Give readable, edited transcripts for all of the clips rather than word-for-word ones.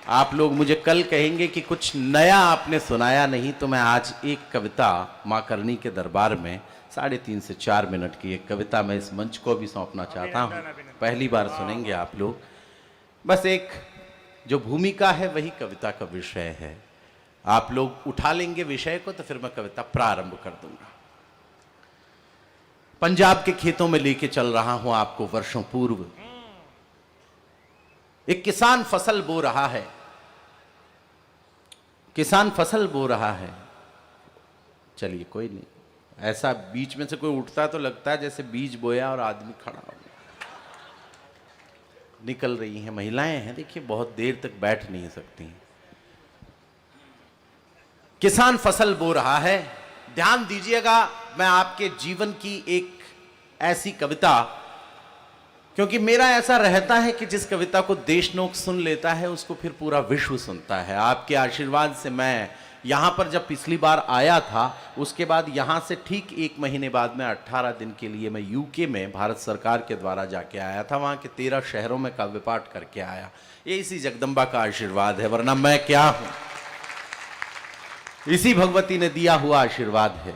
आप लोग मुझे कल कहेंगे कि कुछ नया आपने सुनाया नहीं, तो मैं आज एक कविता माँ करनी के दरबार में 3.5 से 4 मिनट की एक कविता मैं इस मंच को भी सौंपना चाहता हूँ। पहली बार सुनेंगे आप लोग। बस एक जो भूमिका है वही कविता का विषय है। आप लोग उठा लेंगे विषय को तो फिर मैं कविता प्रारंभ कर दूंगा। पंजाब के खेतों में लेके चल रहा हूं आपको वर्षों पूर्व। एक किसान फसल बो रहा है। किसान फसल बो रहा है। चलिए कोई नहीं, ऐसा बीच में से कोई उठता है तो लगता है जैसे बीज बोया और आदमी खड़ा हो गया। निकल रही हैं महिलाएं हैं, देखिए बहुत देर तक बैठ नहीं सकती। किसान फसल बो रहा है। ध्यान दीजिएगा, मैं आपके जीवन की एक ऐसी कविता, क्योंकि मेरा ऐसा रहता है कि जिस कविता को देशनोक सुन लेता है उसको फिर पूरा विश्व सुनता है। आपके आशीर्वाद से मैं यहां पर जब पिछली बार आया था, उसके बाद यहां से ठीक 1 महीने बाद में 18 दिन के लिए मैं यूके में भारत सरकार के द्वारा जाके आया था। वहां के 13 शहरों में काव्य पाठ करके आया। ये इसी जगदम्बा का आशीर्वाद है, वरना मैं क्या हूं। इसी भगवती ने दिया हुआ आशीर्वाद है।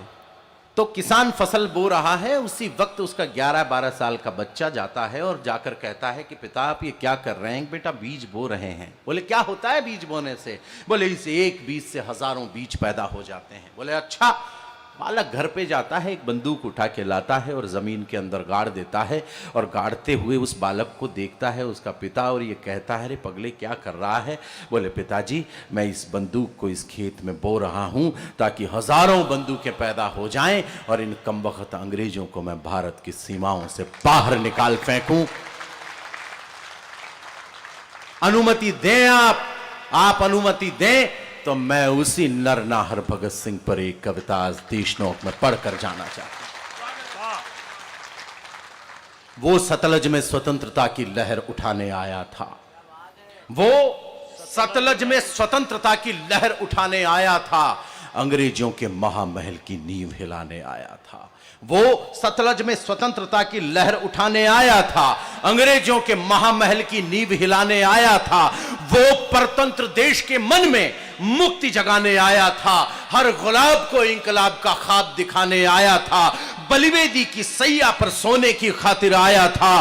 तो किसान फसल बो रहा है, उसी वक्त उसका 11-12 साल का बच्चा जाता है और जाकर कहता है कि पिता आप ये क्या कर रहे हैं? बेटा बीज बो रहे हैं। बोले क्या होता है बीज बोने से? बोले इस एक बीज से हजारों बीज पैदा हो जाते हैं। बोले अच्छा। बालक घर पे जाता है, एक बंदूक उठा के लाता है और जमीन के अंदर गाड़ देता है और गाड़ते हुए उस बालक को देखता है उसका पिता और ये कहता है अरे पगले क्या कर रहा है? बोले पिताजी मैं इस बंदूक को इस खेत में बो रहा हूं ताकि हजारों बंदूकें पैदा हो जाएं और इन कमबख्त अंग्रेजों को मैं भारत की सीमाओं से बाहर निकाल फेंकूं। अनुमति दें आप अनुमति दें तो मैं उसी नरनाहर भगत सिंह पर एक कविता आज देशनोक में पढ़कर जाना चाहता हूं। वो सतलज में स्वतंत्रता की लहर उठाने आया था। वो सतलज में स्वतंत्रता की लहर उठाने आया था, अंग्रेजों के महामहल की नींव हिलाने आया था। वो सतलज में स्वतंत्रता की लहर उठाने आया था, अंग्रेजों के महामहल की नींव हिलाने आया था। वो परतंत्र देश के मन में मुक्ति जगाने आया था, हर गुलाब को इंकलाब का ख्वाब दिखाने आया था, बलिवेदी की सैया पर सोने की खातिर आया था।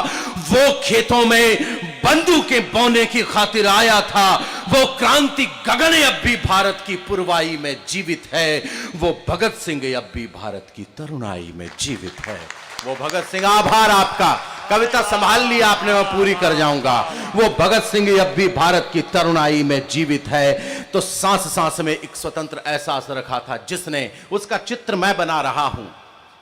वो खेतों में बंदूकें बोने की खातिर आया था। वो क्रांति गगन अब भी भारत की पुरवाई में जीवित है। वो भगत सिंह अब भी भारत की तरुणाई में जीवित है। वो भगत सिंह, आभार आपका, कविता संभाल लिया आपने, मैं पूरी कर जाऊंगा। वो भगत सिंह अब भी भारत की तरुणाई में जीवित है। तो सांस सांस में एक स्वतंत्र एहसास रखा था जिसने, उसका चित्र मैं बना रहा हूं।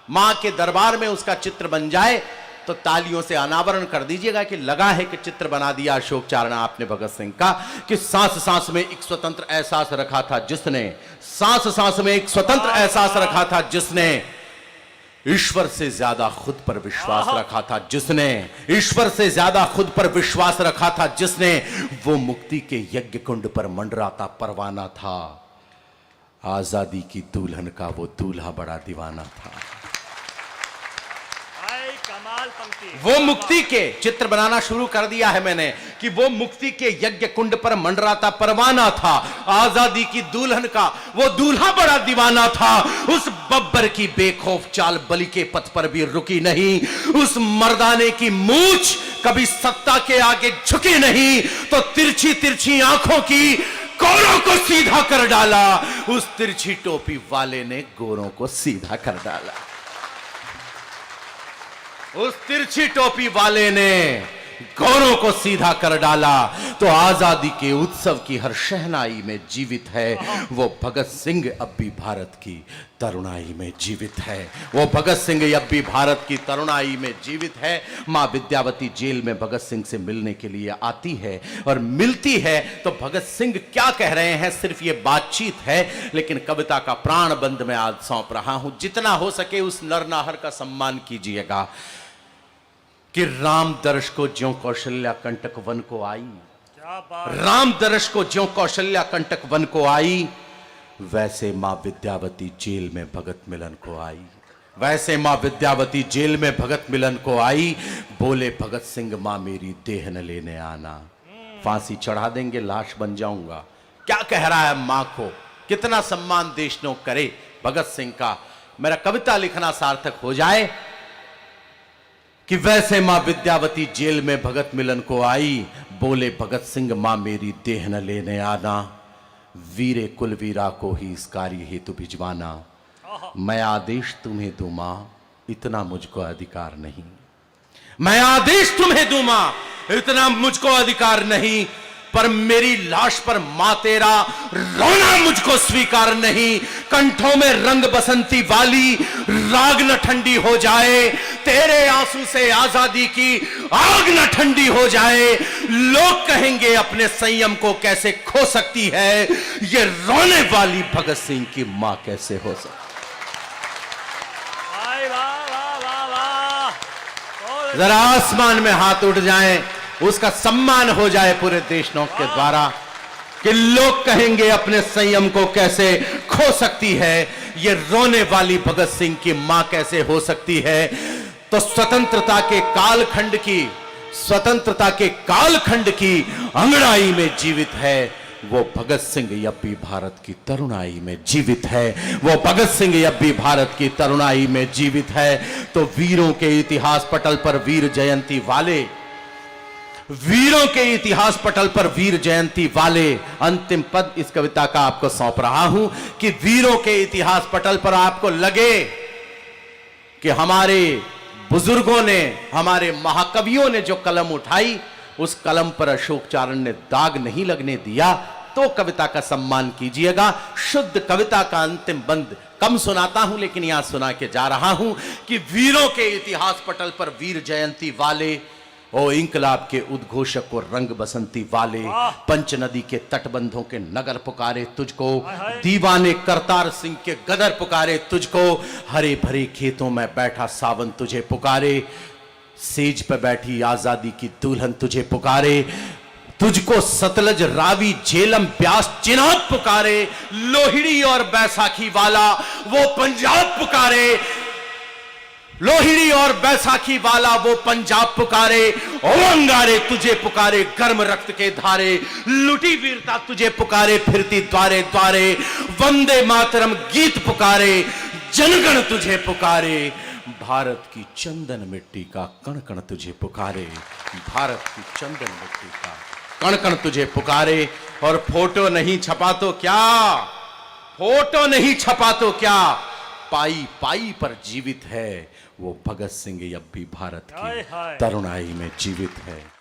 मां के दरबार में उसका चित्र बन जाए तो तालियों से अनावरण कर दीजिएगा कि लगा है कि चित्र बना दिया अशोक चारणा आपने भगत सिंह का, कि सांस सांस में एक स्वतंत्र एहसास रखा था जिसने, सांस सांस में एक स्वतंत्र एहसास रखा था जिसने ईश्वर से ज्यादा खुद पर विश्वास रखा था, जिसने ईश्वर से ज्यादा खुद पर विश्वास रखा था, जिसने वो मुक्ति के यज्ञ कुंड पर मंडराता परवाना था। आजादी की दुल्हन का वो दूल्हा बड़ा दीवाना था। वो मुक्ति के चित्र बनाना शुरू कर दिया है मैंने कि वो मुक्ति के यज्ञ कुंड पर मंडराता परवाना था। आजादी की दुल्हन का वो दूल्हा बड़ा दीवाना था। उस बब्बर की बेखौफ चाल बलि के पथ पर भी रुकी नहीं। उस मर्दाने की मूंछ कभी सत्ता के आगे झुकी नहीं। तो तिरछी तिरछी आंखों की गोरों को सीधा कर डाला। उस तिरछी टोपी वाले ने गोरों को सीधा कर डाला। उस तिरछी टोपी वाले ने गोरों को सीधा कर डाला। तो आजादी के उत्सव की हर शहनाई में जीवित है वो भगत सिंह, अब भी भारत की तरुणाई में जीवित है। वो भगत सिंह अब भी भारत की तरुणाई में जीवित है। मां विद्यावती जेल में भगत सिंह से मिलने के लिए आती है और मिलती है तो भगत सिंह क्या कह रहे हैं सिर्फ ये बातचीत है, लेकिन कविता का प्राण बंद मैं आज सौंप रहा हूं। जितना हो सके उस नरनाहर का सम्मान कीजिएगा कि राम दर्श को ज्यों कौशल्या कंटक वन को आई, राम दर्श को ज्यों कौशल्या कंटक वन को आई, वैसे मां विद्यावती जेल में भगत मिलन को आई। वैसे मां विद्यावती जेल में भगत मिलन को आई। बोले भगत सिंह मां मेरी देह न लेने आना। फांसी चढ़ा देंगे, लाश बन जाऊंगा। क्या कह रहा है मां को, कितना सम्मान देशनों करे भगत सिंह का। मेरा कविता लिखना सार्थक हो जाए कि वैसे मां विद्यावती जेल में भगत मिलन को आई, बोले भगत सिंह मां मेरी देह न लेने आना, वीरे कुलवीरा को ही इस कार्य हेतु भिजवाना। मैं आदेश तुम्हें दूं मां, इतना मुझको अधिकार नहीं। मैं आदेश तुम्हें दूं मां, इतना मुझको अधिकार नहीं, पर मेरी लाश पर मां तेरा रोना मुझको स्वीकार नहीं। कंठों में रंग बसंती वाली राग न ठंडी हो जाए, तेरे आंसू से आजादी की आग न ठंडी हो जाए। लोग कहेंगे अपने संयम को कैसे खो सकती है, ये रोने वाली भगत सिंह की मां कैसे हो सकती। जरा आसमान में हाथ उठ जाएं, उसका सम्मान हो जाए पूरे देशनोक के द्वारा कि लोग कहेंगे अपने संयम को कैसे खो सकती है, ये रोने वाली भगत सिंह की मां कैसे हो सकती है। तो स्वतंत्रता के कालखंड की अंगड़ाई में जीवित है वो भगत सिंह, अब भी भारत की तरुणाई में जीवित है। वो भगत सिंह अब भी भारत की तरुणाई में जीवित है। तो वीरों के इतिहास पटल पर वीर जयंती वाले, वीरों के इतिहास पटल पर वीर जयंती वाले, अंतिम पद इस कविता का आपको सौंप रहा हूं कि वीरों के इतिहास पटल पर आपको लगे कि हमारे बुजुर्गों ने, हमारे महाकवियों ने जो कलम उठाई, उस कलम पर अशोक चारण ने दाग नहीं लगने दिया, तो कविता का सम्मान कीजिएगा। शुद्ध कविता का अंतिम बंद कम सुनाता हूं, लेकिन यहां सुना के जा रहा हूं कि वीरों के इतिहास पटल पर वीर जयंती वाले, ओ इंकलाब के उद्घोषक को रंग बसंती वाले, पंच नदी के तटबंधों के नगर पुकारे तुझको, दीवाने करतार सिंह के गदर पुकारे तुझको, हरे भरे खेतों में बैठा सावन तुझे पुकारे, सेज पे बैठी आजादी की दुल्हन तुझे पुकारे, तुझको सतलज रावी झेलम ब्यास चिनाब पुकारे, लोहिड़ी और बैसाखी वाला वो पंजाब पुकारे, लोहिड़ी और बैसाखी वाला वो पंजाब पुकारे, ओ अंगारे तुझे पुकारे गर्म रक्त के धारे, लुटी वीरता तुझे पुकारे फिरती द्वारे द्वारे, वंदे मातरम गीत पुकारे, जनगण तुझे पुकारे, भारत की चंदन मिट्टी का कण कण तुझे पुकारे, भारत की चंदन मिट्टी का कण कण तुझे पुकारे। और फोटो नहीं छपा तो क्या, फोटो नहीं छपा तो क्या, पाई पाई पर जीवित है वो भगत सिंह, अब भी भारत की तरुणाई में जीवित है।